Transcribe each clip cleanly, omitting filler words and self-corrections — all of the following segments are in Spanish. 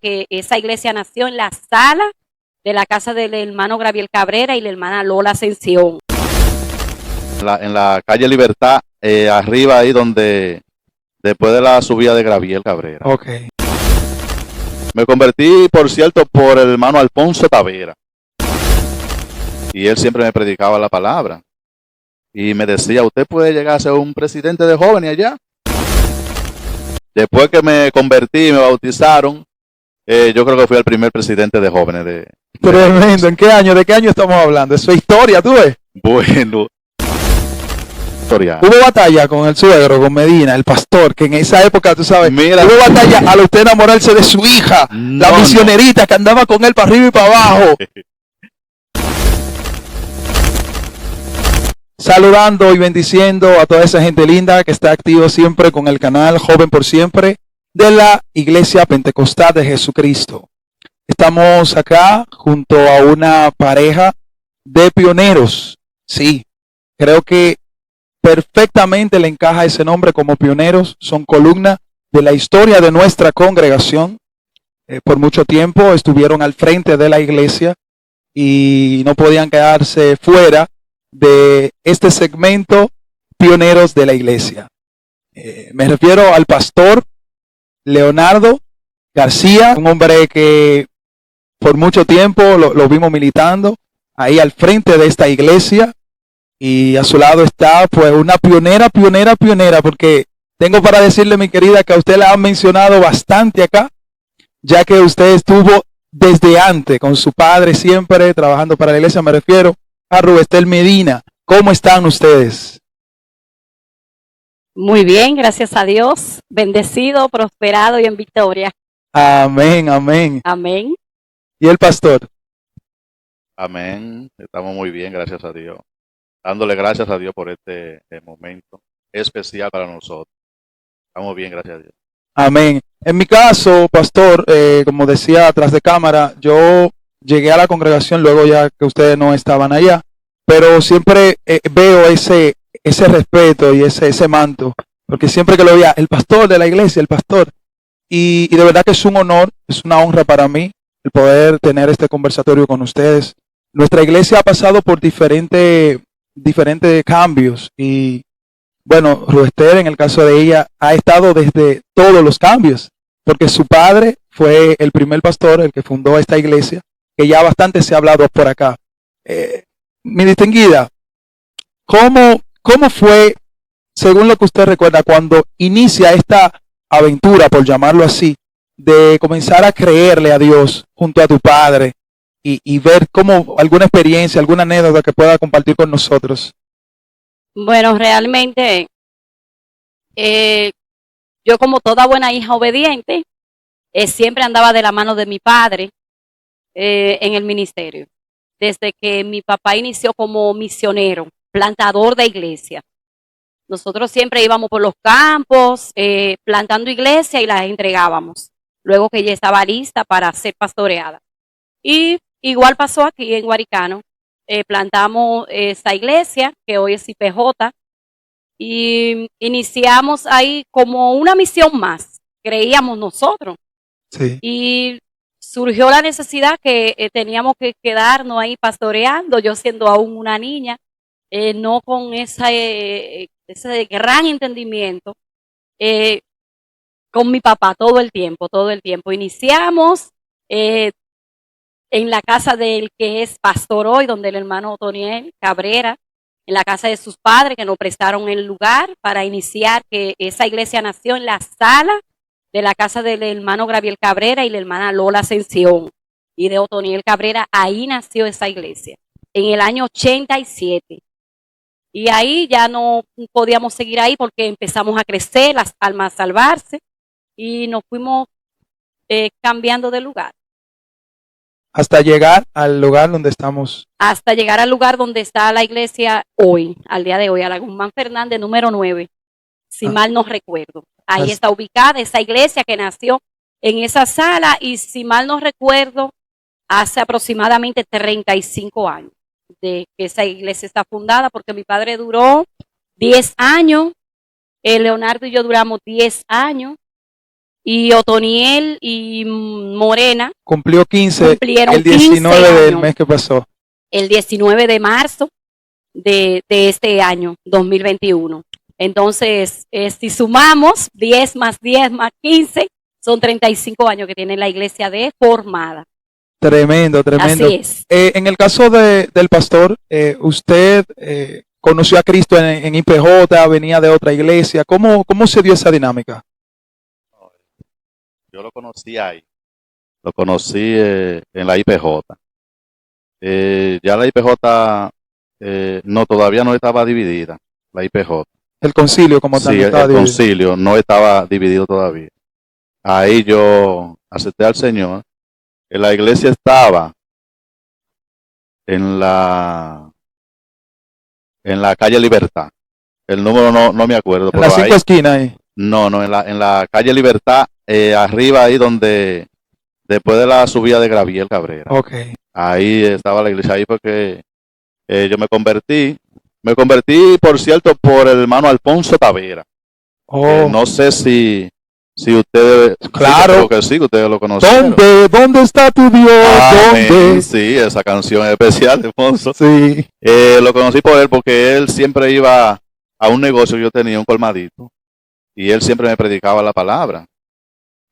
que esa iglesia nació en la sala de la casa del hermano Gabriel Cabrera y la hermana Lola Ascensión. En la calle Libertad, arriba ahí donde, después de la subida de Gabriel Cabrera. Ok. Me convertí, por cierto, por el hermano Alfonso Tavera. Y él siempre me predicaba la palabra. Y me decía, usted puede llegar a ser un presidente de jóvenes allá. Después que me convertí y me bautizaron, yo creo que fui el primer presidente de jóvenes de... Tremendo. ¿En qué año? ¿De qué año estamos hablando? Eso es historia, ¿tú ves? Bueno. Hubo batalla con el suegro, con Medina, el pastor, que en esa época, tú sabes, Mira, hubo batalla al usted enamorarse de su hija, la misionerita que andaba con él para arriba y para abajo. Saludando y bendiciendo a toda esa gente linda que está activo siempre con el canal Joven por Siempre de la Iglesia Pentecostal de Jesucristo. Estamos acá junto a una pareja de pioneros. Sí, creo que perfectamente le encaja ese nombre como pioneros. Son columna de la historia de nuestra congregación. Por mucho tiempo estuvieron al frente de la iglesia y no podían quedarse fuera de este segmento pioneros de la iglesia. Me refiero al pastor Leonardo García, un hombre que por mucho tiempo lo vimos militando ahí al frente de esta iglesia, y a su lado está pues una pionera, porque tengo para decirle, mi querida, que a usted la han mencionado bastante acá, ya que usted estuvo desde antes con su padre siempre trabajando para la iglesia. Me refiero a Rubestel Medina. ¿Cómo están ustedes? Muy bien, gracias a Dios. Bendecido, prosperado y en victoria. Amén, amén. Amén. ¿Y el pastor? Amén. Estamos muy bien, gracias a Dios. Dándole gracias a Dios por este momento especial para nosotros. Estamos bien, gracias a Dios. Amén. En mi caso, pastor, como decía atrás de cámara, yo llegué a la congregación luego ya que ustedes no estaban allá, pero siempre veo ese respeto y ese manto, porque siempre que lo veía, el pastor de la iglesia, el pastor, y de verdad que es un honor, es una honra para mí el poder tener este conversatorio con ustedes. Nuestra iglesia ha pasado por diferentes cambios y bueno, Rubestel, en el caso de ella, ha estado desde todos los cambios, porque su padre fue el primer pastor, el que fundó esta iglesia, que ya bastante se ha hablado por acá. Mi distinguida, ¿cómo fue, según lo que usted recuerda, cuando inicia esta aventura, por llamarlo así, de comenzar a creerle a Dios junto a tu padre y ver cómo alguna experiencia, alguna anécdota que pueda compartir con nosotros? Bueno, realmente yo, como toda buena hija obediente, siempre andaba de la mano de mi padre en el ministerio. Desde que mi papá inició como misionero, plantador de iglesia. Nosotros siempre íbamos por los campos, plantando iglesia y las entregábamos, luego que ella estaba lista para ser pastoreada. Y igual pasó aquí en Guaricano. Plantamos esta iglesia, que hoy es IPJ, y iniciamos ahí como una misión más, creíamos nosotros. Sí. Y surgió la necesidad que teníamos que quedarnos ahí pastoreando, yo siendo aún una niña, no con ese gran entendimiento, con mi papá todo el tiempo. Iniciamos en la casa del que es pastor hoy, donde el hermano Otoniel Cabrera, en la casa de sus padres, que nos prestaron el lugar para iniciar, que esa iglesia nació en la sala de la casa del hermano Gabriel Cabrera y la hermana Lola Ascensión, y de Otoniel Cabrera. Ahí nació esa iglesia, en el año 87. Y ahí ya no podíamos seguir ahí porque empezamos a crecer, las almas a salvarse, y nos fuimos cambiando de lugar. Hasta llegar al lugar donde estamos. Hasta llegar al lugar donde está la iglesia hoy, al día de hoy, a la Guzmán Fernández, número 9, si mal no recuerdo. Ahí está ubicada esa iglesia que nació en esa sala, y si mal no recuerdo, hace aproximadamente 35 años de que esa iglesia está fundada, porque mi padre duró 10 años, Leonardo y yo duramos 10 años, y Otoniel y Morena Cumplió 15 cumplieron el 19 15 del años mes que pasó. el 19 de marzo de este año, 2021. Entonces, si sumamos 10 más 10 más 15, son 35 años que tiene la iglesia de formada. Tremendo, tremendo. Así es. En el caso del pastor, usted conoció a Cristo en IPJ, venía de otra iglesia. ¿Cómo se dio esa dinámica? Yo lo conocí ahí. Lo conocí en la IPJ. Ya la IPJ no, todavía no estaba dividida, la IPJ. El concilio como Sí, tal el estaba dividido. concilio no estaba dividido todavía. Ahí yo acepté al Señor. La iglesia estaba en la calle Libertad. El número no me acuerdo, En pero las ahí, 5 esquinas ahí. no, en la calle Libertad, arriba ahí donde, después de la subida de Graviel Cabrera. Ok. Ahí estaba la iglesia, ahí fue que yo me convertí. Me convertí, por cierto, por el hermano Alfonso Tavera. Oh. No sé si ustedes, Claro. sí, creo que sí, que ustedes lo conocen. ¿Dónde está tu Dios? ¿Dónde? Sí, esa canción es especial de Alfonso. Sí. Lo conocí por él porque él siempre iba a un negocio que yo tenía, un colmadito, y él siempre me predicaba la palabra.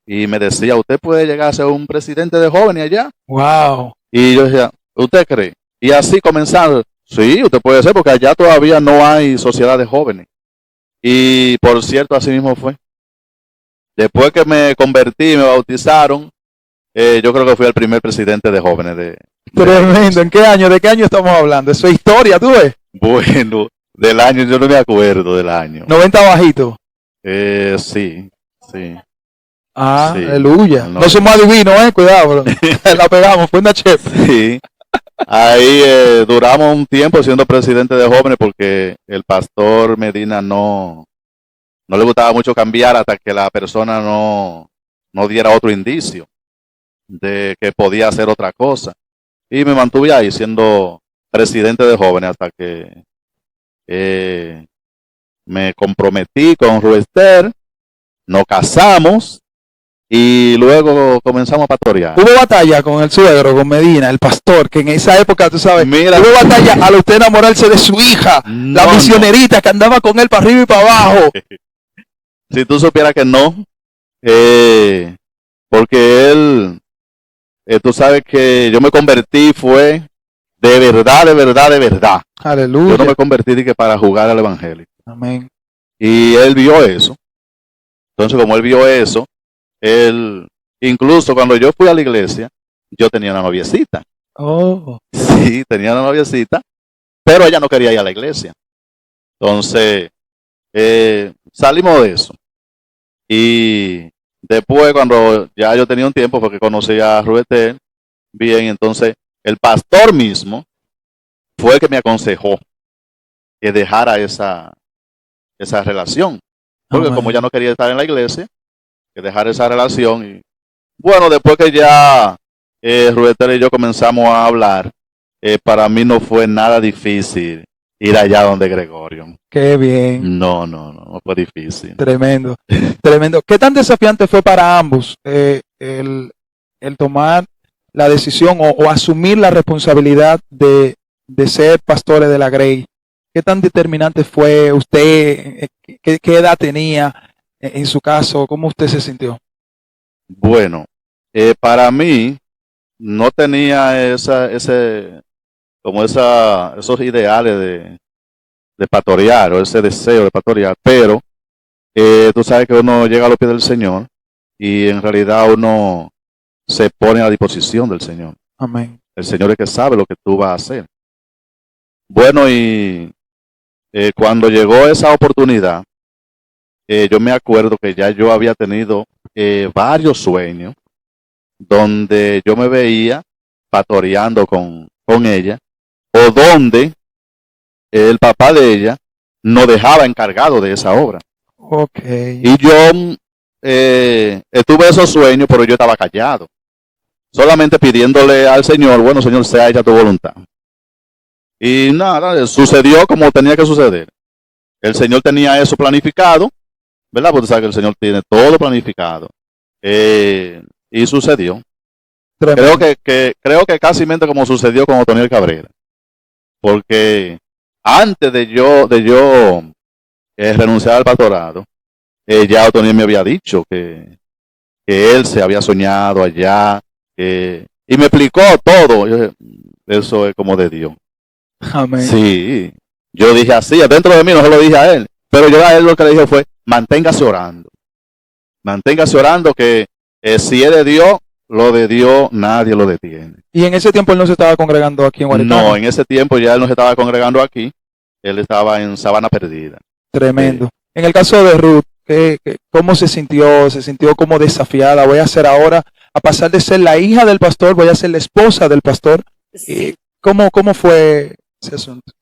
Y me decía, usted puede llegar a ser un presidente de jóvenes allá. Wow. Y yo decía, ¿usted cree? Y así comenzando, sí, usted puede ser, porque allá todavía no hay sociedad de jóvenes. Y por cierto, así mismo fue. Después que me convertí, me bautizaron, yo creo que fui el primer presidente de jóvenes Tremendo. ¿En qué año? ¿De qué año estamos hablando? Eso es historia, ¿tú ves? Bueno, del año, yo no me acuerdo del año. 90 bajito. Sí. Ah, Sí. aleluya. No. No somos adivinos, cuidado, bro. La pegamos, fue una chef. Sí. Ahí duramos un tiempo siendo presidente de jóvenes porque el pastor Medina no le gustaba mucho cambiar hasta que la persona no diera otro indicio de que podía hacer otra cosa. Y me mantuve ahí siendo presidente de jóvenes hasta que me comprometí con Ruester, nos casamos y luego comenzamos a pastorear. Hubo batalla con el suegro, con Medina, el pastor, que en esa época, tú sabes, Mira, hubo batalla al usted enamorarse de su hija, la No, misionerita que andaba con él para arriba y para abajo. si tú supieras que no, porque él, tú sabes que yo me convertí fue de verdad, de verdad, de verdad. Aleluya. Yo no me convertí de que para jugar al evangelio. Amén. Y él vio eso. Entonces, como él vio eso, él, incluso cuando yo fui a la iglesia, yo tenía una noviecita. Oh. Sí, tenía una noviecita, pero ella no quería ir a la iglesia. Entonces, salimos de eso. Y después, cuando ya yo tenía un tiempo, porque conocí a Rubetel, bien, entonces el pastor mismo fue el que me aconsejó que dejara esa relación. Porque como ya no quería estar en la iglesia, que dejara esa relación. Y bueno, después que ya Rubetel y yo comenzamos a hablar, para mí no fue nada difícil ir allá donde Gregorio. Qué bien. No fue difícil. Tremendo. Tremendo. ¿Qué tan desafiante fue para ambos el tomar la decisión o asumir la responsabilidad de ser pastores de la Grey? ¿Qué tan determinante fue usted? ¿Qué edad tenía en su caso? ¿Cómo usted se sintió? Bueno, para mí no tenía esos ideales de pastorear o ese deseo de pastorear, pero tú sabes que uno llega a los pies del Señor y en realidad uno se pone a la disposición del Señor. Amén. El Señor es que sabe lo que tú vas a hacer. Bueno, y cuando llegó esa oportunidad, yo me acuerdo que ya yo había tenido varios sueños donde yo me veía pastoreando con ella, o donde el papá de ella nos dejaba encargado de esa obra. Ok. Y yo tuve esos sueños, pero yo estaba callado, solamente pidiéndole al Señor, bueno, Señor, sea hecha tu voluntad. Y nada, sucedió como tenía que suceder. El Señor tenía eso planificado, ¿verdad? Porque tú sabes que el Señor tiene todo planificado. Y sucedió. Tremendo. Creo que casi como sucedió con Otoniel Cabrera. Porque antes de yo renunciar al pastorado, ya Otoniel me había dicho que él se había soñado allá, y me explicó todo. Yo dije, eso es como de Dios. Amén. Sí, yo dije así, dentro de mí no se lo dije a él, pero yo a él lo que le dije fue, manténgase orando que si es de Dios, nadie lo detiene. Y en ese tiempo él no se estaba congregando aquí en Guaritana. No, en ese tiempo ya él no se estaba congregando aquí, él estaba en Sabana Perdida. Tremendo. En el caso de Ruth, ¿cómo se sintió? ¿Se sintió como desafiada? Voy a ser ahora, a pasar de ser la hija del pastor, voy a ser la esposa del pastor. Sí. ¿Cómo fue ese asunto?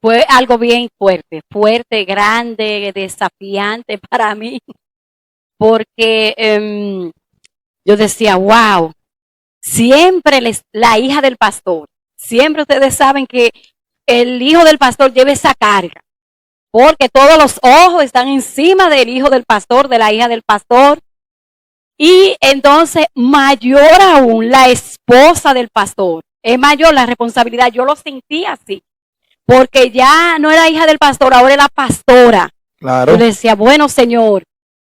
Fue algo bien fuerte, grande, desafiante para mí, porque yo decía, wow, siempre la hija del pastor, siempre ustedes saben que el hijo del pastor lleva esa carga, porque todos los ojos están encima del hijo del pastor, de la hija del pastor, y entonces mayor aún la esposa del pastor, es mayor la responsabilidad, yo lo sentí así. Porque ya no era hija del pastor, ahora era pastora. Claro. Yo decía, bueno, Señor,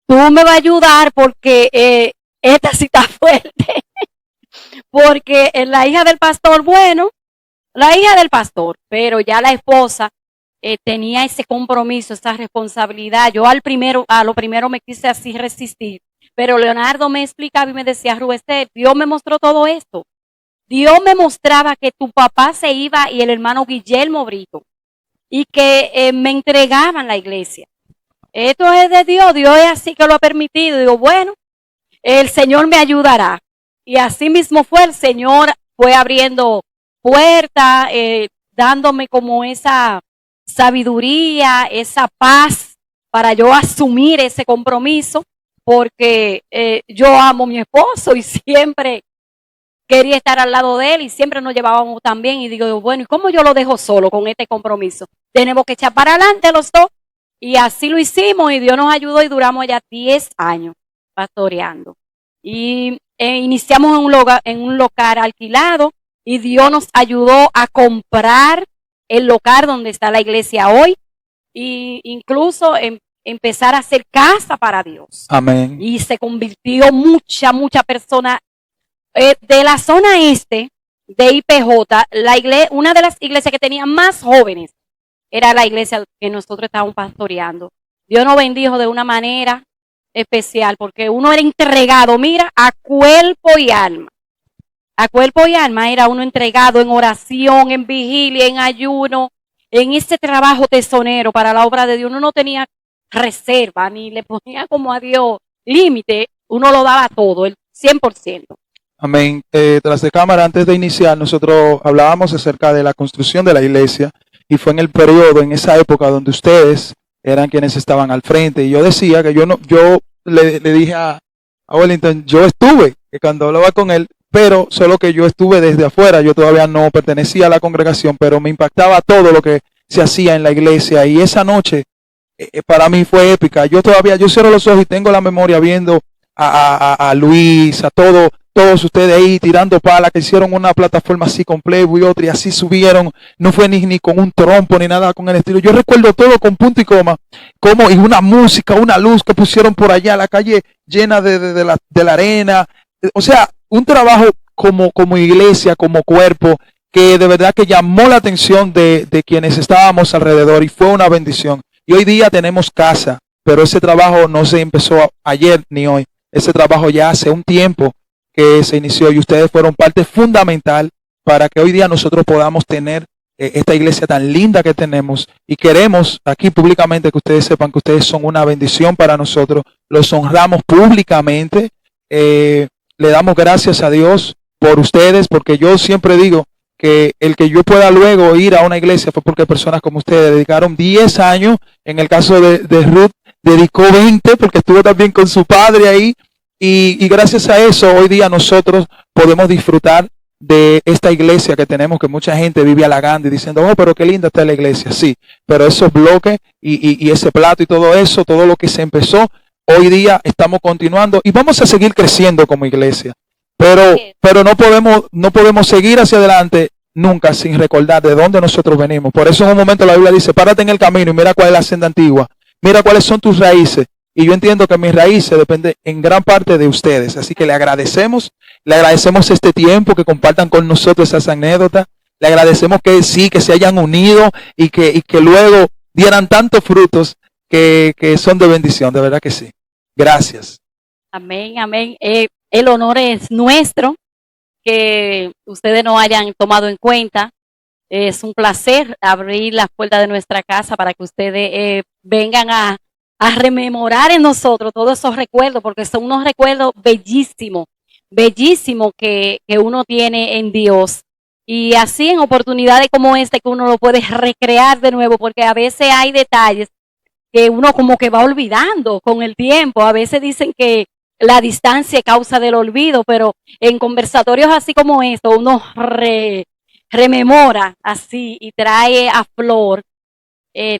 tú me vas a ayudar porque esta sí está fuerte. Porque la hija del pastor, bueno, la hija del pastor, pero ya la esposa tenía ese compromiso, esa responsabilidad. Yo a lo primero me quise así resistir, pero Leonardo me explicaba y me decía, Rubén, Dios me mostró todo esto. Dios me mostraba que tu papá se iba y el hermano Guillermo Brito y que me entregaban la iglesia. Esto es de Dios, Dios es así que lo ha permitido. Digo, bueno, el Señor me ayudará. Y así mismo fue, el Señor fue abriendo puertas, dándome como esa sabiduría, esa paz para yo asumir ese compromiso, porque yo amo a mi esposo y siempre quería estar al lado de él y siempre nos llevábamos tan bien y digo, bueno, ¿y cómo yo lo dejo solo con este compromiso? Tenemos que echar para adelante los dos y así lo hicimos y Dios nos ayudó y duramos ya 10 años pastoreando. Y iniciamos en un local alquilado y Dios nos ayudó a comprar el local donde está la iglesia hoy e incluso empezar a hacer casa para Dios. Amén. Y se convirtió mucha persona. De la zona este de IPJ, una de las iglesias que tenía más jóvenes era la iglesia que nosotros estábamos pastoreando. Dios nos bendijo de una manera especial porque uno era entregado, mira, a cuerpo y alma. A cuerpo y alma era uno entregado en oración, en vigilia, en ayuno, en ese trabajo tesonero para la obra de Dios. Uno no tenía reserva ni le ponía como a Dios límite, uno lo daba todo, el 100%. Amén. Tras de cámara, antes de iniciar, nosotros hablábamos acerca de la construcción de la iglesia y fue en el periodo, en esa época donde ustedes eran quienes estaban al frente y yo decía que yo le dije a Wellington, yo estuve, que cuando hablaba con él, pero solo que yo estuve desde afuera, yo todavía no pertenecía a la congregación, pero me impactaba todo lo que se hacía en la iglesia y esa noche para mí fue épica. Yo cierro los ojos y tengo la memoria viendo a Luis, a todos ustedes ahí tirando pala, que hicieron una plataforma así con Playboy y otra, y así subieron, no fue ni con un trompo ni nada con el estilo. Yo recuerdo todo con punto y coma, y una música, una luz que pusieron por allá, la calle llena de la arena. O sea, un trabajo como iglesia, como cuerpo, que de verdad que llamó la atención de quienes estábamos alrededor y fue una bendición. Y hoy día tenemos casa, pero ese trabajo no se empezó ayer ni hoy. Ese trabajo ya hace un tiempo que se inició y ustedes fueron parte fundamental para que hoy día nosotros podamos tener esta iglesia tan linda que tenemos y queremos aquí públicamente que ustedes sepan que ustedes son una bendición para nosotros, los honramos públicamente, le damos gracias a Dios por ustedes, porque yo siempre digo que el que yo pueda luego ir a una iglesia fue porque personas como ustedes dedicaron 10 años, en el caso de Ruth dedicó 20 porque estuvo también con su padre ahí. Y gracias a eso hoy día nosotros podemos disfrutar de esta iglesia que tenemos, que mucha gente vive halagando y diciendo, oh, pero qué linda está la iglesia. Sí, pero esos bloques y ese plato y todo eso, todo lo que se empezó, hoy día estamos continuando y vamos a seguir creciendo como iglesia. Pero no podemos seguir hacia adelante nunca sin recordar de dónde nosotros venimos. Por eso en un momento la Biblia dice, párate en el camino y mira cuál es la senda antigua. Mira cuáles son tus raíces. Y yo entiendo que mis raíces dependen en gran parte de ustedes. Así que le agradecemos este tiempo, que compartan con nosotros esas anécdotas. Le agradecemos que sí, que se hayan unido y que luego dieran tantos frutos que son de bendición. De verdad que sí. Gracias. Amén, amén. El honor es nuestro, que ustedes nos hayan tomado en cuenta. Es un placer abrir las puertas de nuestra casa para que ustedes vengan a rememorar en nosotros todos esos recuerdos, porque son unos recuerdos bellísimos, bellísimos que uno tiene en Dios. Y así en oportunidades como esta que uno lo puede recrear de nuevo, porque a veces hay detalles que uno como que va olvidando con el tiempo. A veces dicen que la distancia es causa del olvido, pero en conversatorios así como esto, uno rememora así y trae a flor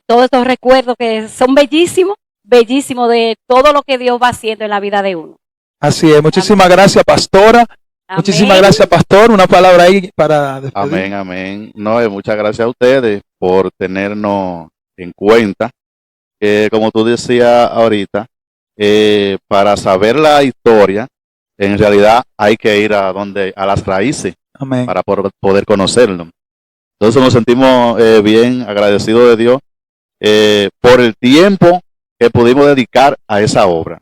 todos estos recuerdos que son bellísimos, bellísimos de todo lo que Dios va haciendo en la vida de uno. Así es. Muchísimas gracias, pastora. Amén. Muchísimas gracias, pastor. Una palabra ahí para despedir. Amén, amén. No, muchas gracias a ustedes por tenernos en cuenta. Como tú decías ahorita, para saber la historia, en realidad hay que ir a las raíces. Amén. Para poder conocerlo. Entonces nos sentimos bien agradecidos de Dios por el tiempo que pudimos dedicar a esa obra.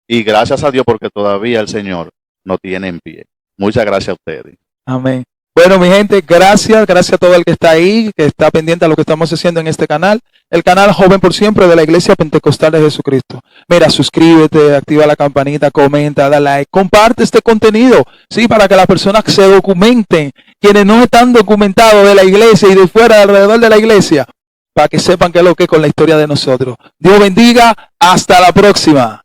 Y gracias a Dios porque todavía el Señor nos tiene en pie. Muchas gracias a ustedes. Amén. Bueno, mi gente, gracias a todo el que está ahí, que está pendiente a lo que estamos haciendo en este canal, el canal Joven por Siempre de la Iglesia Pentecostal de Jesucristo. Mira, suscríbete, activa la campanita, comenta, da like, comparte este contenido, sí, para que las personas se documenten, quienes no están documentados de la iglesia y de fuera, de alrededor de la iglesia, para que sepan qué es lo que es con la historia de nosotros. Dios bendiga, hasta la próxima.